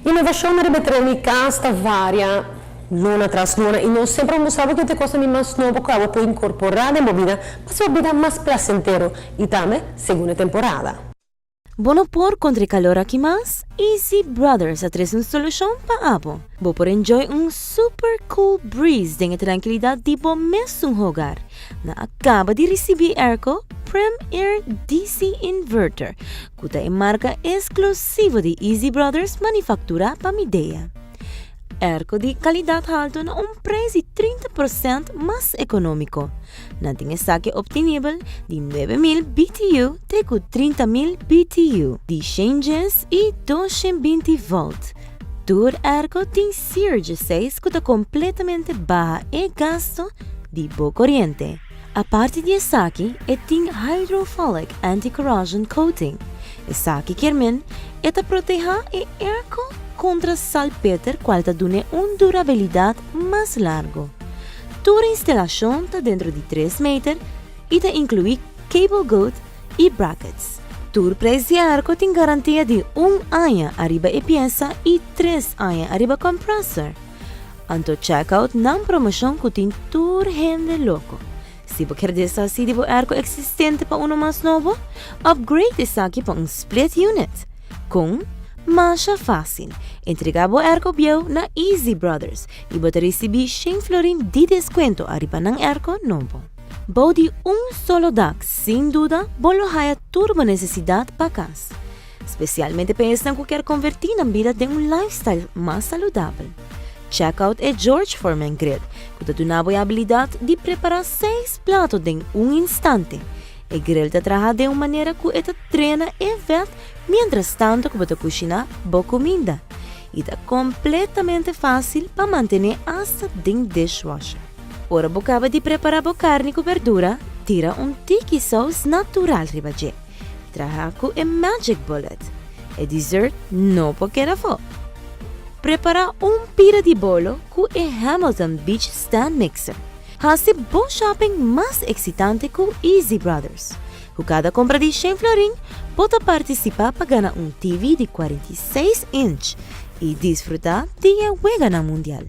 Inovazione elettronica sta varia luna tras luna e não sempre mostrava que tem coisa mais nova que ela pode incorporar em vida para sua vida mais placentero e também segunda temporada. Bueno, por contra calor aqui mais, Easy Brothers traz uma solução para abo. Vou por enjoy super cool breeze de tranquilidade tipo mesmo hogar. Na acaba de receber Airco Premier DC Inverter, que é marca exclusiva de Easy Brothers manufactura para Midea. Airco de qualidade alta na preço de 30% mais econômico. Na tem saque obtenível de 9.000 BTU até 30.000 BTU de changes e 220 volt. Tur Airco tem Surge 6 que está completamente baixa e gasto de boa corrente. A parte de saque tem Hydrophilic Anti-Corrosion Coating. E saque Kermen está proteger e Airco contra salpeter qual te dune durabilidade mais largo. Tua instalação está dentro de 3 metros e te inclui cable goat e brackets. Tua preço de arco tem garantia de 1 ano arriba e peça e 3 anos arriba compressor. Anto checkout na promoção que tem tua rende louco. Se você quer desasir de arco existente para mais novo, upgrade essa aqui para split unit. Com mais fácil. Entregar o Airco Bio na Easy Brothers e você receber 100 florin de desconto arriba ng Airco novo. Bom de solo DAC, sem dúvida, bolo haya turbo necessidade para casa. Especialmente pensando que quer convertir na vida de lifestyle mais saudável. Check out a George Foreman Grill, que te dá a habilidade de preparar 6 pratos em instante. O grill te trabalha de uma maneira que ele treina e vê, mientras tanto que você cozinha boa comida. E é completamente fácil para manter hasta dentro dishwasher. Ora você acaba de preparar a carne com verdura, tira tiki sauce natural ribaje. Trabalha com a Magic Bullet. E dessert não pode quedar fora. Prepara pira de bolo com a Hamilton Beach Stand Mixer. Hace bom shopping mais excitante com Easy Brothers. Com cada compra de 100 florin, pode participar para ganhar TV de 46 inch e desfrutar de a Wegana Mundial.